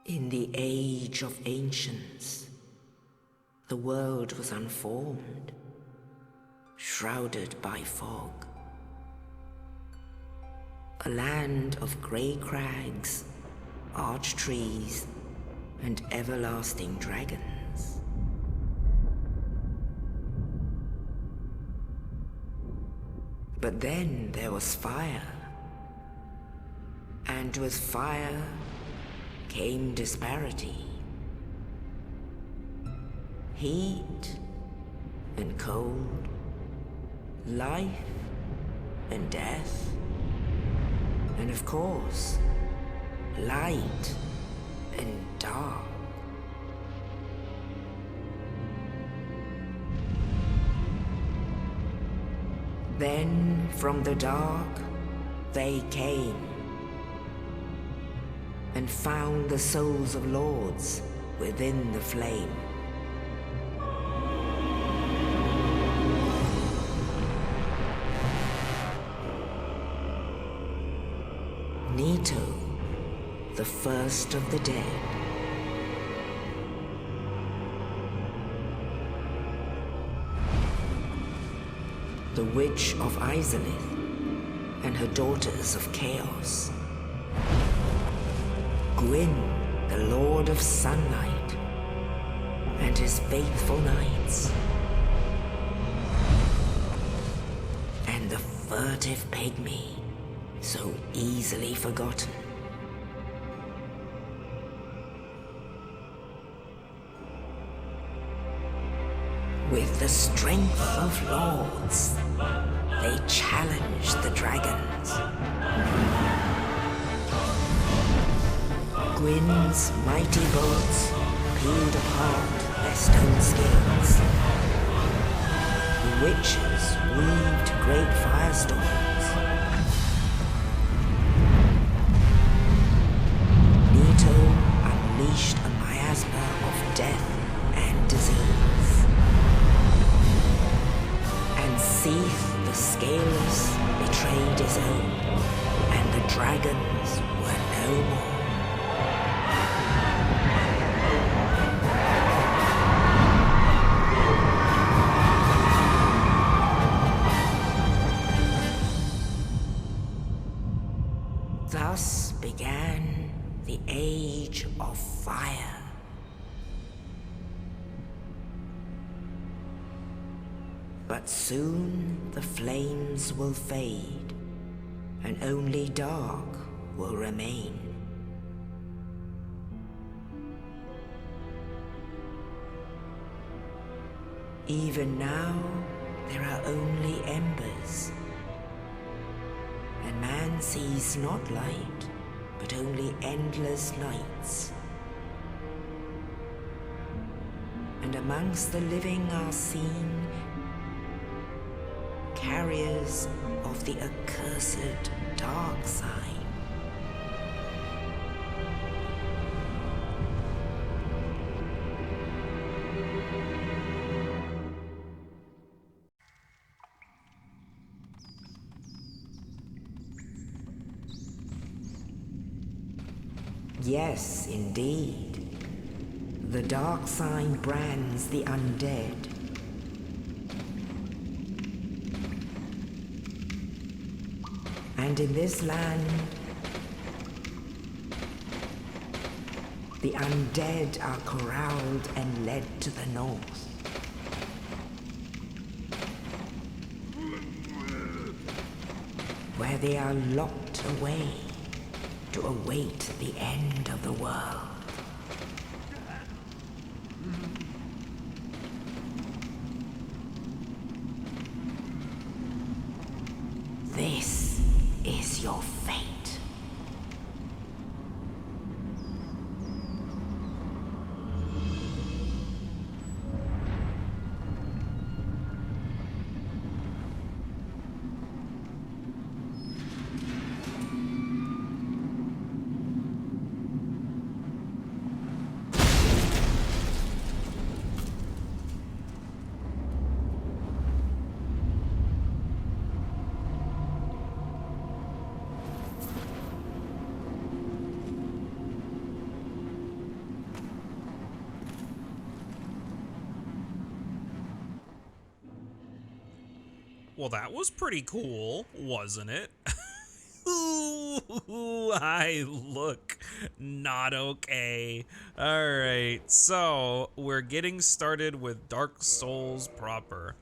In the age of ancients, the world was unformed, shrouded by fog. A land of grey crags, arch trees, and everlasting dragons. But then there was fire, and with fire came disparity. Heat and cold, life and death, and of course, light and dark. Then from the dark they came and found the souls of lords within the flame. Nito, the first of the dead. The Witch of Izalith and her daughters of Chaos. Gwyn, the Lord of Sunlight, and his faithful knights. And the furtive pygmy, so easily forgotten. With the strength of lords, they challenged the dragons. Gwyn's mighty bolts peeled apart their stone scales. The witches weaved great firestorms. Nito unleashed a miasma of death and disease. And Seath the Scaleless betrayed his own, and the dragons were no more. Thus began the Age of Fire. But soon the flames will fade, and only dark will remain. Even now, there are only embers. And man sees not light, but only endless nights. And amongst the living are seen carriers of the accursed dark side. Yes, indeed. The dark side brands the undead. And in this land, the undead are corralled and led to the north. Where they are locked away to await the end of the world. This is your fate. well, that was pretty cool, wasn't it? Ooh, I look not okay. All right, so we're getting started with Dark Souls proper.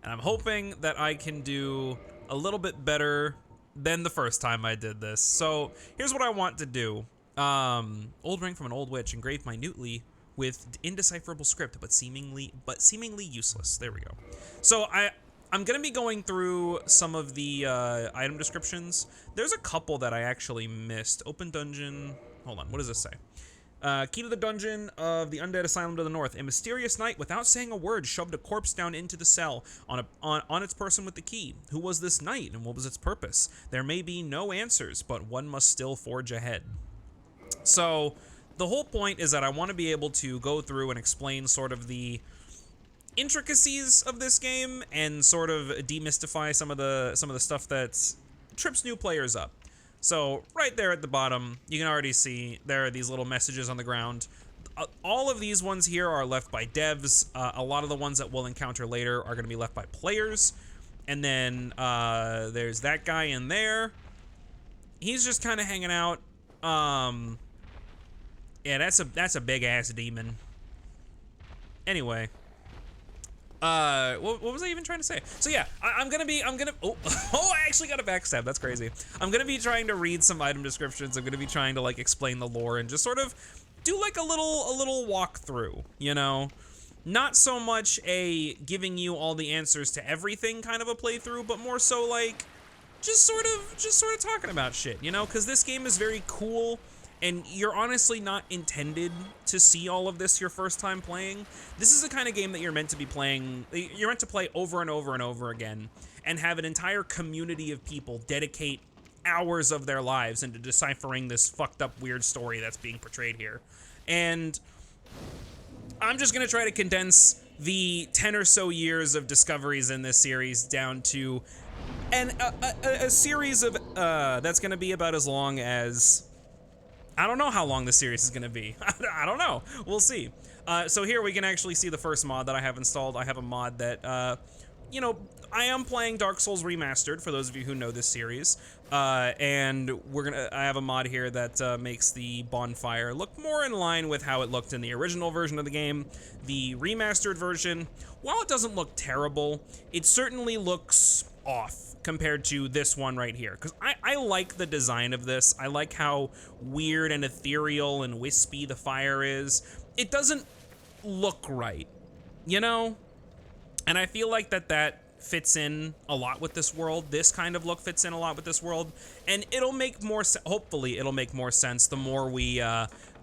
And I'm hoping that I can do a little bit better than the first time I did this. So here's what I want to do. Old ring from an old witch, engraved minutely with indecipherable script, but seemingly useless. There we go. So I'm gonna be going through some of the item descriptions. There's a couple that I actually missed. Open dungeon. Hold on. What does this say? Key to the dungeon of the Undead Asylum to the north. A mysterious knight, without saying a word, shoved a corpse down into the cell on its person with the key. Who was this knight, and what was its purpose? There may be no answers, but one must still forge ahead. So the whole point is that I want to be able to go through and explain sort of the intricacies of this game and sort of demystify some of the stuff that trips new players up. So right there at the bottom, you can already see there are these little messages on the ground. All of these ones here are left by devs. A lot of the ones that we'll encounter later are going to be left by players. And then there's that guy in there. He's just kind of hanging out. Yeah, that's a big ass demon. Anyway. What was I even trying to say? So yeah, I'm gonna, oh, I actually got a backstab, that's crazy. I'm gonna be trying to read some item descriptions. I'm gonna be trying to like explain the lore and just sort of do like a little walkthrough, you know? Not so much a giving you all the answers to everything kind of a playthrough, but more so like, just sort of talking about shit, you know? Cause this game is very cool. And you're honestly not intended to see all of this your first time playing. This is the kind of game that you're meant to be playing, you're meant to play over and over and over again, and have an entire community of people dedicate hours of their lives into deciphering this fucked up weird story that's being portrayed here. And I'm just gonna try to condense the 10 or so years of discoveries in this series down to a series of, that's gonna be about as long as, I don't know how long the series is going to be. I don't know. We'll see. So here we can actually see the first mod that I have installed. I have a mod that, you know, I am playing Dark Souls Remastered, for those of you who know this series. And I have a mod here that makes the bonfire look more in line with how it looked in the original version of the game. The remastered version, while it doesn't look terrible, it certainly looks off compared to this one right here, because I like the design of this. I like how weird and ethereal and wispy the fire is. It doesn't look right, you know? And I feel like that fits in a lot with this world. This kind of look fits in a lot with this world, and it'll make more hopefully it'll make more sense the more we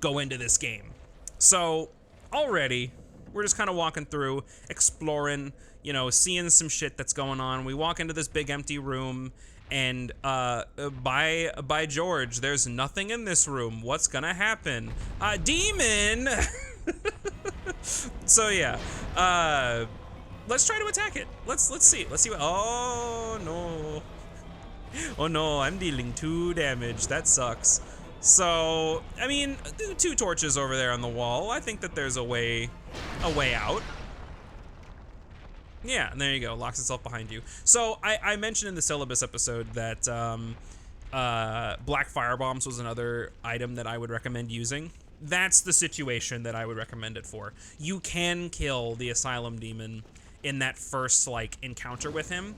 go into this game. So already we're just kind of walking through, exploring, you know, seeing some shit that's going on. We walk into this big empty room, and by George, there's nothing in this room. What's gonna happen? A demon! So yeah, let's try to attack it. Let's see what, oh no. Oh no, I'm dealing 2 damage, that sucks. So, I mean, 2 torches over there on the wall. I think that there's a way out. Yeah, and there you go, locks itself behind you. So I mentioned in the syllabus episode that black firebombs was another item that I would recommend using. That's the situation that I would recommend it for. You can kill the Asylum demon in that first like encounter with him,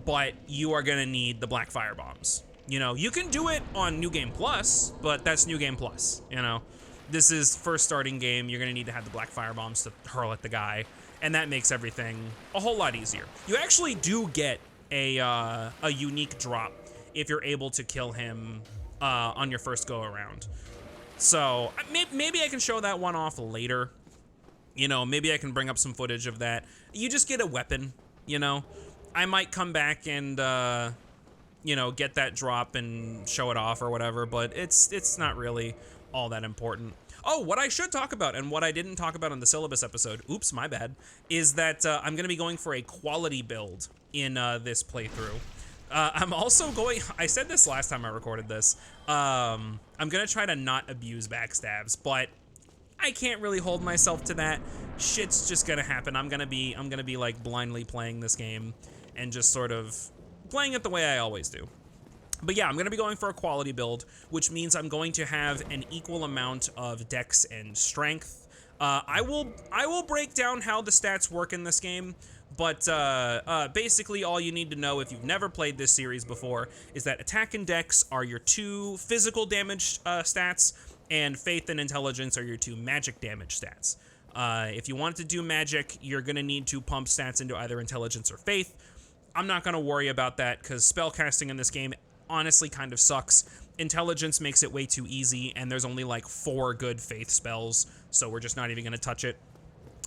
but you are gonna need the black firebombs. You know, you can do it on New Game Plus, but that's New Game Plus, you know. This is first starting game, you're gonna need to have the black firebombs to hurl at the guy, and that makes everything a whole lot easier. You actually do get a unique drop if you're able to kill him on your first go around. So maybe I can show that one off later. You know, maybe I can bring up some footage of that. You just get a weapon, you know. I might come back and you know, get that drop and show it off or whatever, but it's not really all that important. Oh, what I should talk about, and what I didn't talk about in the syllabus episode, oops, my bad, is that I'm gonna be going for a quality build in this playthrough. I'm also going, I said this last time I recorded this, I'm gonna try to not abuse backstabs, but I can't really hold myself to that. Shit's just gonna happen. I'm gonna be like blindly playing this game. and just sort of playing it the way I always do. But yeah, I'm going to be going for a quality build, which means I'm going to have an equal amount of dex and strength. I will break down how the stats work in this game, but basically all you need to know if you've never played this series before is that attack and dex are your 2 physical damage stats, and faith and intelligence are your 2 magic damage stats. If you want to do magic, you're going to need to pump stats into either intelligence or faith. I'm not going to worry about that because spellcasting in this game honestly kind of sucks. Intelligence makes it way too easy, and there's only like 4 good faith spells, so we're just not even gonna touch it.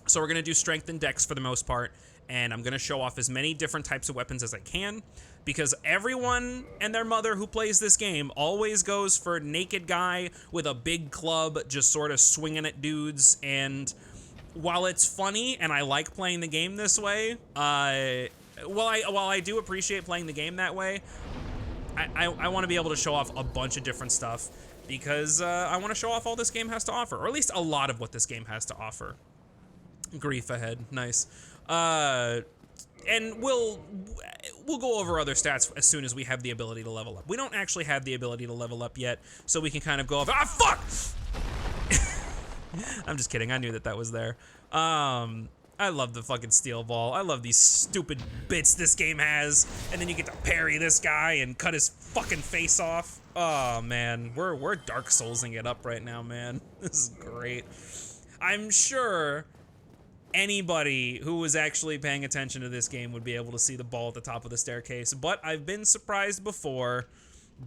So we're gonna do strength and dex for the most part, and I'm gonna show off as many different types of weapons as I can, because everyone and their mother who plays this game always goes for naked guy with a big club just sort of swinging at dudes, and while it's funny and I like playing the game this way, while I do appreciate playing the game that way, I want to be able to show off a bunch of different stuff because I want to show off all this game has to offer, or at least a lot of what this game has to offer. Grief ahead, nice. And we'll go over other stats as soon as we have the ability to level up. We don't actually have the ability to level up yet, so we can kind of go over. Ah, fuck! I'm just kidding. I knew that was there. I love the fucking steel ball. I love these stupid bits this game has. And then you get to parry this guy and cut his fucking face off. Oh man, we're Dark Soulsing it up right now, man. This is great. I'm sure anybody who was actually paying attention to this game would be able to see the ball at the top of the staircase, but I've been surprised before.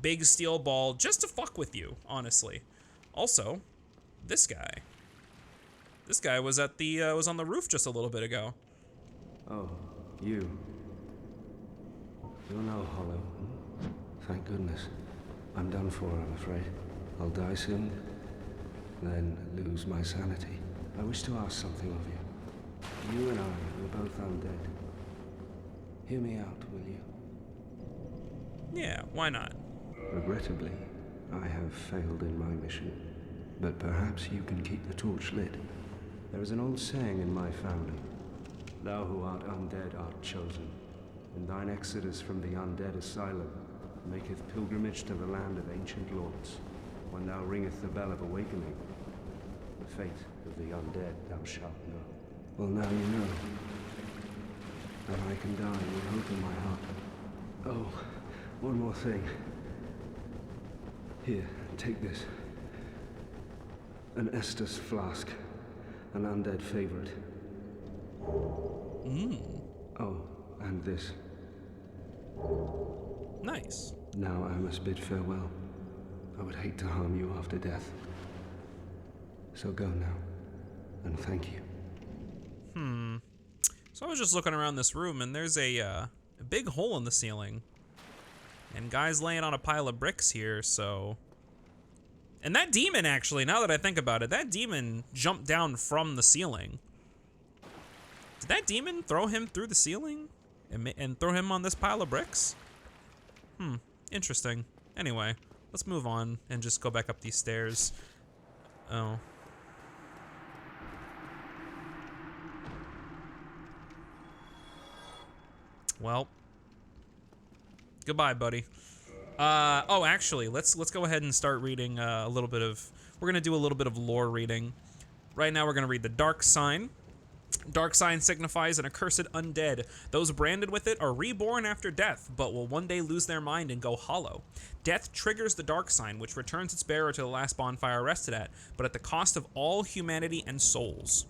Big steel ball just to fuck with you, honestly. Also, this guy. This guy was at the was on the roof just a little bit ago. Oh, you. You're now hollow. Thank goodness. I'm done for, I'm afraid. I'll die soon, then lose my sanity. I wish to ask something of you. You and I, we're both undead. Hear me out, will you? Yeah, why not? Regrettably, I have failed in my mission, but perhaps you can keep the torch lit. There is an old saying in my family, thou who art undead art chosen, and thine exodus from the Undead Asylum maketh pilgrimage to the land of ancient lords. When thou ringeth the bell of awakening, the fate of the undead thou shalt know. Well, now you know, and I can die with hope in my heart. Oh, one more thing. Here, take this. An Estus flask. An undead favorite. Oh, and this. Nice. Now I must bid farewell. I would hate to harm you after death. So go now, and thank you. So I was just looking around this room, and there's a big hole in the ceiling. And guys laying on a pile of bricks here, so... And that demon, actually, now that I think about it, that demon jumped down from the ceiling. Did that demon throw him through the ceiling and throw him on this pile of bricks? Interesting. Anyway, let's move on and just go back up these stairs. Oh. Well. Goodbye, buddy. Oh, actually, let's go ahead and start reading a little bit of... We're going to do a little bit of lore reading. Right now, we're going to read the Dark Sign. Dark Sign signifies an accursed undead. Those branded with it are reborn after death, but will one day lose their mind and go hollow. Death triggers the Dark Sign, which returns its bearer to the last bonfire rested at, but at the cost of all humanity and souls.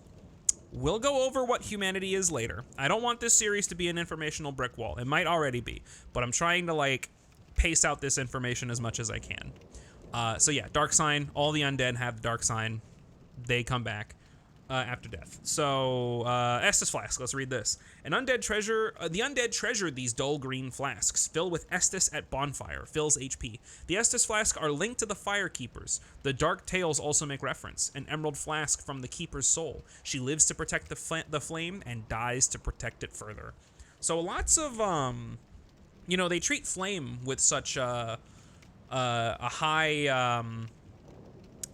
We'll go over what humanity is later. I don't want this series to be an informational brick wall. It might already be, but I'm trying to, like, pace out this information as much as I can. So yeah, Dark Sign. All the undead have the Dark Sign. They come back after death. So Estus flask. Let's read this. An undead treasure. The undead treasure these dull green flasks. Fill with Estus at bonfire. Fills HP. The Estus flask are linked to the fire keepers. The dark tales also make reference. An emerald flask from the keeper's soul. She lives to protect the flame and dies to protect it further. So lots of you know, they treat flame with such a high,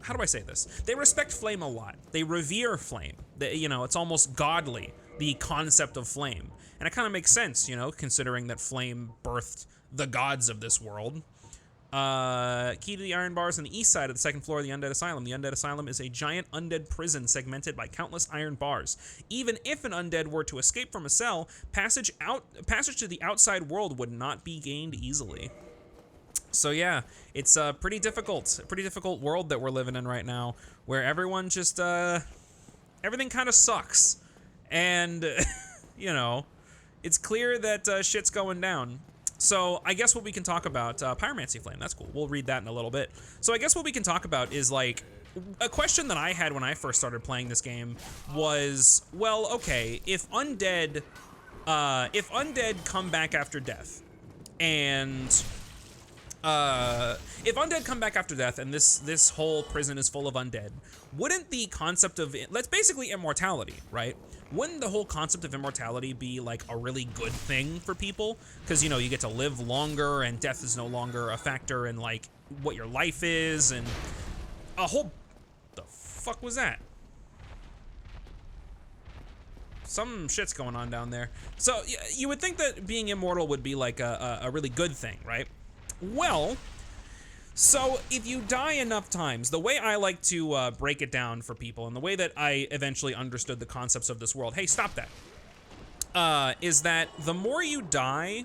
how do I say this? They respect flame a lot. They revere flame. You know, it's almost godly the concept of flame. And it kind of makes sense, you know, considering that flame birthed the gods of this world. Key to the iron bars on the east side of the second floor of the Undead Asylum. The Undead Asylum is a giant undead prison segmented by countless iron bars. Even if an undead were to escape from a cell, passage to the outside world would not be gained easily. So yeah, it's a pretty difficult world that we're living in right now, where everyone just, everything kind of sucks. And, you know, it's clear that shit's going down. So I guess what we can talk about, Pyromancy Flame, that's cool. We'll read that in a little bit. So I guess what we can talk about is like, a question that I had when I first started playing this game was, well, okay, if undead come back after death, and this whole prison is full of undead, wouldn't the concept of, that's basically immortality, right? Wouldn't the whole concept of immortality be like a really good thing for people? Because, you know, you get to live longer and death is no longer a factor in like what your life is, and a whole, the fuck was that? Some shit's going on down there. So you would think that being immortal would be like a really good thing, right? Well, so if you die enough times, the way I like to break it down for people, and the way that I eventually understood the concepts of this world, hey, stop that, is that the more you die,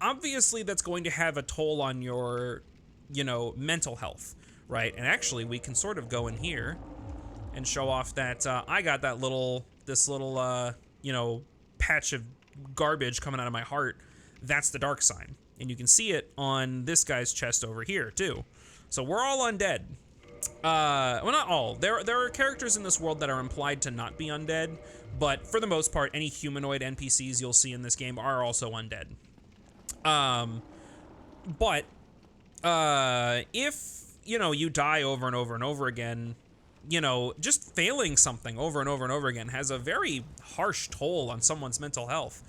obviously that's going to have a toll on your, you know, mental health, right? And actually, we can sort of go in here and show off that I got that this little, you know, patch of garbage coming out of my heart. That's the dark sign. And you can see it on this guy's chest over here, too. So we're all undead. Well, not all. There are characters in this world that are implied to not be undead, but for the most part, any humanoid NPCs you'll see in this game are also undead. But if, you know, you die over and over and over again, you know, just failing something over and over and over again has a very harsh toll on someone's mental health.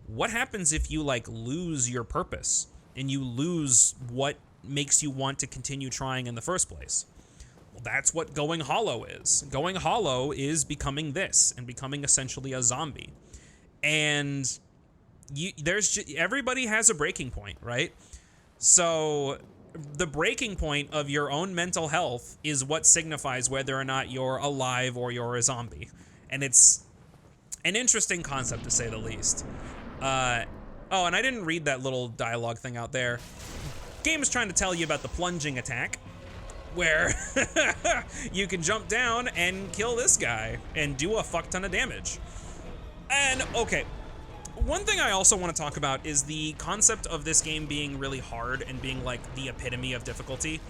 What happens if you like lose your purpose and you lose what makes you want to continue trying in the first place? Well, that's what going hollow is. Going hollow is becoming this and becoming essentially a zombie. And everybody has a breaking point, right? So the breaking point of your own mental health is what signifies whether or not you're alive or you're a zombie. And it's an interesting concept, to say the least. Oh, and I didn't read that little dialogue thing out there. Game is trying to tell you about the plunging attack, where you can jump down and kill this guy and do a fuck ton of damage. And, okay, one thing I also want to talk about is the concept of this game being really hard and being like the epitome of difficulty.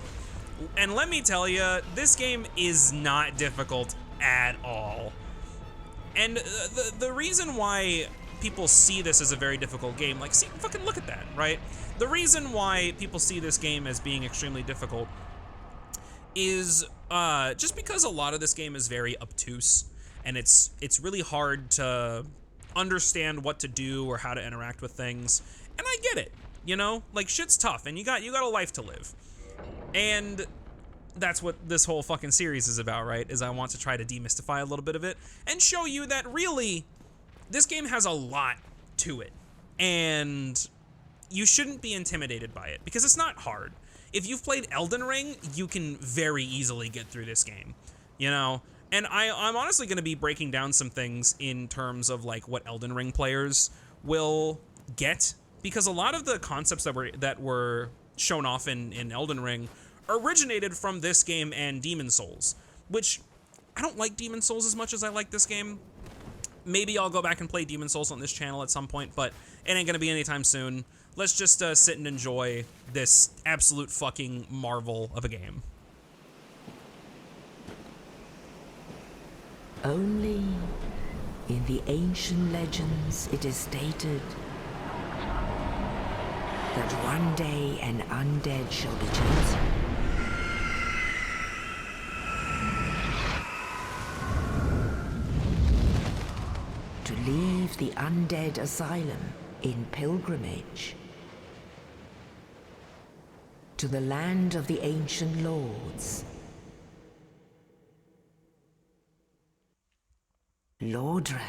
And let me tell you, this game is not difficult at all. And the reason why people see this as a very difficult game, like, see, fucking look at that, right? The reason why people see this game as being extremely difficult is just because a lot of this game is very obtuse, and it's really hard to understand what to do or how to interact with things. And I get it, you know? Like, shit's tough, and you got a life to live. And that's what this whole fucking series is about, right? Is I want to try to demystify a little bit of it and show you that really this game has a lot to it, and you shouldn't be intimidated by it because it's not hard. If you've played Elden Ring, you can very easily get through this game, you know? And I'm honestly going to be breaking down some things in terms of like what Elden Ring players will get, because a lot of the concepts that were shown off in Elden Ring originated from this game and Demon Souls, which I don't like Demon Souls as much as I like this game. Maybe I'll go back and play Demon Souls on this channel at some point, but it ain't gonna be anytime soon. Let's just sit and enjoy this absolute fucking marvel of a game. Only in the ancient legends it is stated that one day an undead shall be chosen. To leave the Undead Asylum in pilgrimage to the land of the ancient lords. Lordran.